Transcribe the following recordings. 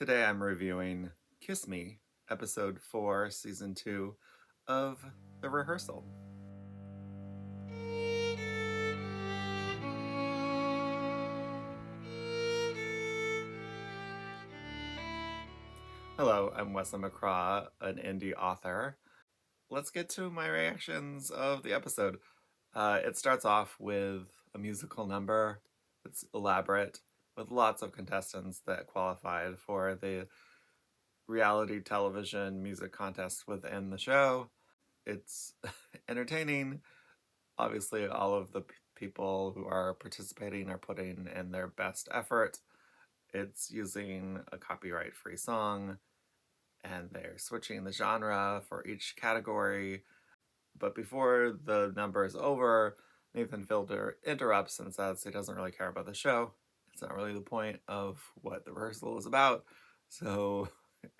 Today I'm reviewing Kissme, episode 4, season 2 of The Rehearsal. Hello, I'm Wesley McCraw, an indie author. Let's get to my reactions of the episode. It starts off with a musical number that's elaborate, with lots of contestants that qualified for the reality television music contest within the show. It's entertaining. Obviously, all of the people who are participating are putting in their best effort. It's using a copyright-free song, and they're switching the genre for each category. But before the number is over, Nathan Fielder interrupts and says he doesn't really care about the show. It's not really the point of what the rehearsal is about. So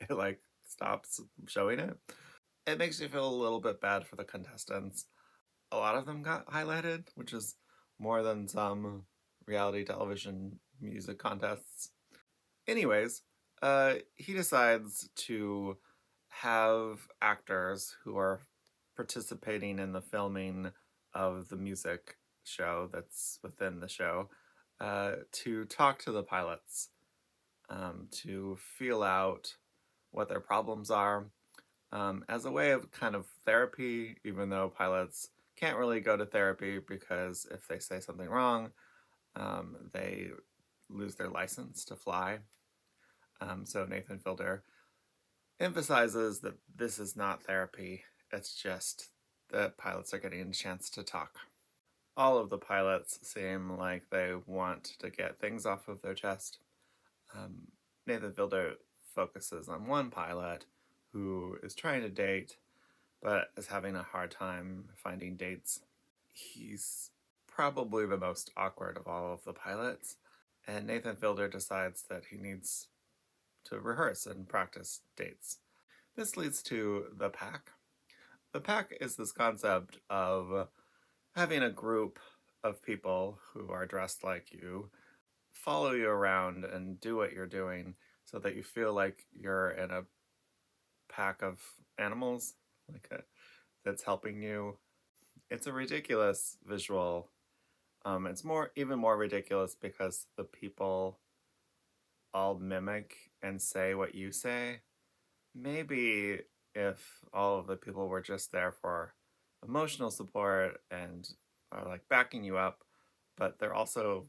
it stops showing it. It makes you feel a little bit bad for the contestants. A lot of them got highlighted, which is more than some reality television music contests. Anyways, he decides to have actors who are participating in the filming of the music show that's within the show to talk to the pilots, to feel out what their problems are, as a way of kind of therapy, even though pilots can't really go to therapy because if they say something wrong, they lose their license to fly. So Nathan Fielder emphasizes that this is not therapy, it's just that pilots are getting a chance to talk. All of the pilots seem like they want to get things off of their chest. Nathan Fielder focuses on one pilot who is trying to date but is having a hard time finding dates. He's probably the most awkward of all of the pilots, and Nathan Fielder decides that he needs to rehearse and practice dates. This leads to the pack. The pack is this concept of having a group of people who are dressed like you follow you around and do what you're doing so that you feel like you're in a pack of animals that's helping you. It's a ridiculous visual. It's even more ridiculous because the people all mimic and say what you say. Maybe if all of the people were just there for emotional support and are backing you up, but they're also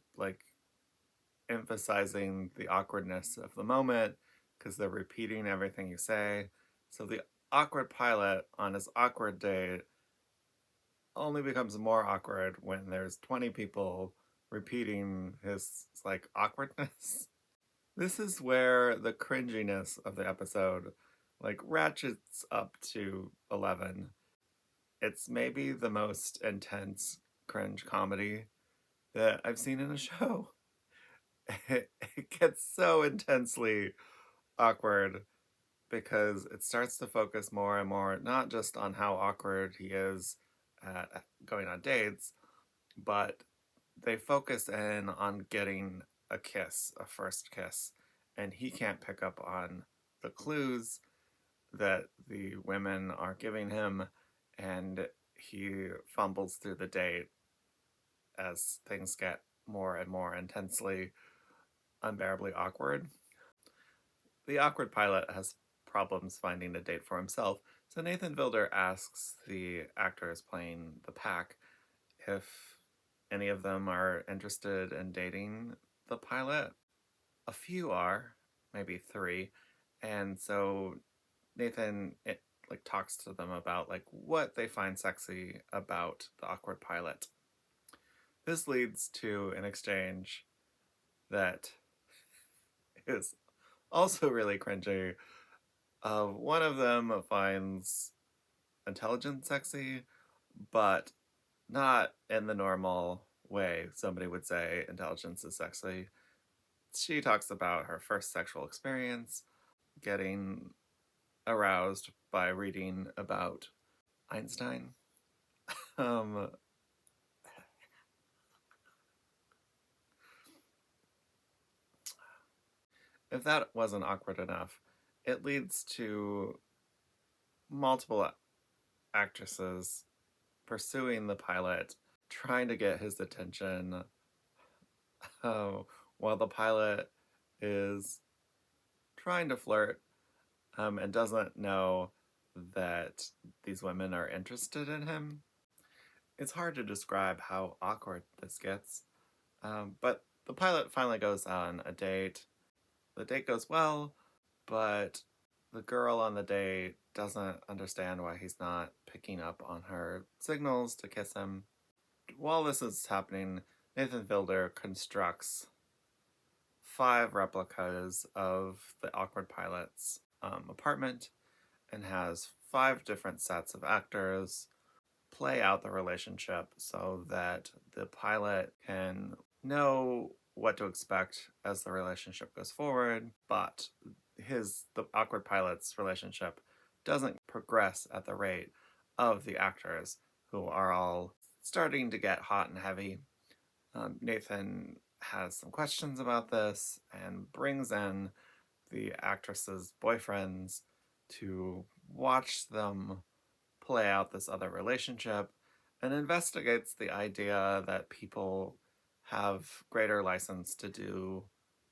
emphasizing the awkwardness of the moment because they're repeating everything you say. So the awkward pilot on his awkward date only becomes more awkward when there's 20 people repeating his awkwardness. This is where the cringiness of the episode ratchets up to 11. It's maybe the most intense cringe comedy that I've seen in a show. It gets so intensely awkward because it starts to focus more and more not just on how awkward he is at going on dates, but they focus in on getting a kiss, a first kiss, and he can't pick up on the clues that the women are giving him, and he fumbles through the date as things get more and more intensely, unbearably awkward. The awkward pilot has problems finding a date for himself, so Nathan Fielder asks the actors playing the pack if any of them are interested in dating the pilot. A few are, maybe 3, and so Nathan talks to them about what they find sexy about the awkward pilot. This leads to an exchange that is also really cringy. One of them finds intelligence sexy, but not in the normal way somebody would say intelligence is sexy. She talks about her first sexual experience, getting aroused by reading about Einstein. Um, if that wasn't awkward enough, it leads to multiple actresses pursuing the pilot, trying to get his attention, uh, while the pilot is trying to flirt, and doesn't know that these women are interested in him. It's hard to describe how awkward this gets, but the pilot finally goes on a date. The date goes well, but the girl on the date doesn't understand why he's not picking up on her signals to kiss him. While this is happening, Nathan Fielder constructs 5 replicas of the awkward pilot's apartment and has 5 different sets of actors play out the relationship so that the pilot can know what to expect as the relationship goes forward, but the awkward pilot's relationship doesn't progress at the rate of the actors, who are all starting to get hot and heavy. Nathan has some questions about this and brings in the actresses' boyfriends to watch them play out this other relationship, and investigates the idea that people have greater license to do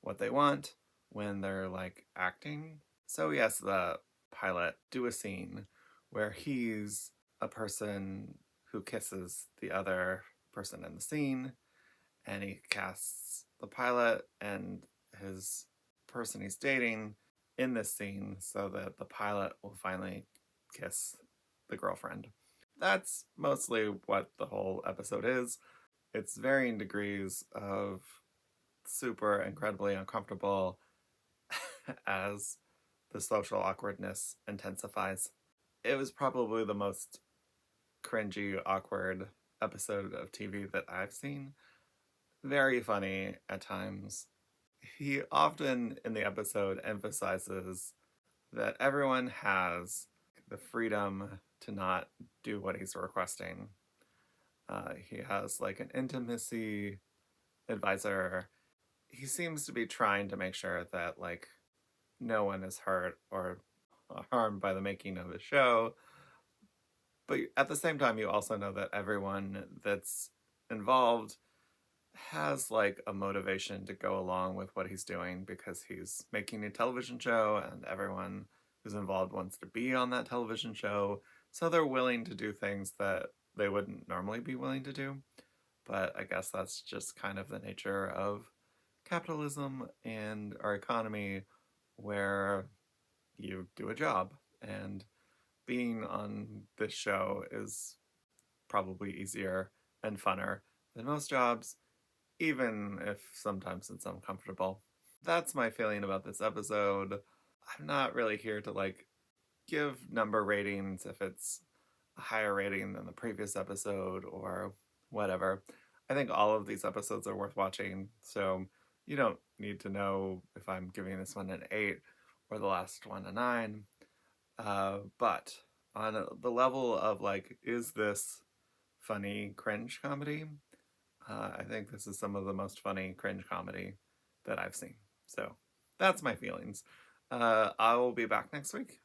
what they want when they're like acting. So he has the pilot do a scene where he's a person who kisses the other person in the scene, and he casts the pilot and his person he's dating in this scene so that the pilot will finally kiss the girlfriend. That's mostly what the whole episode is. It's varying degrees of super incredibly uncomfortable as the social awkwardness intensifies. It was probably the most cringy, awkward episode of TV that I've seen. Very funny at times. He often in the episode emphasizes that everyone has the freedom to not do what he's requesting. He has like an intimacy advisor. He seems to be trying to make sure that like no one is hurt or harmed by the making of the show. But at the same time, you also know that everyone that's involved has like a motivation to go along with what he's doing because he's making a television show and everyone who's involved wants to be on that television show. So they're willing to do things that they wouldn't normally be willing to do. But I guess that's just kind of the nature of capitalism and our economy, where you do a job. And being on this show is probably easier and funner than most jobs, even if sometimes it's uncomfortable. That's my feeling about this episode. I'm not really here to like give number ratings if it's a higher rating than the previous episode or whatever. I think all of these episodes are worth watching, so you don't need to know if I'm giving this one an 8 or the last one a 9. But on the level of like, is this funny cringe comedy? I think this is some of the most funny cringe comedy that I've seen. So that's my feelings. I will be back next week.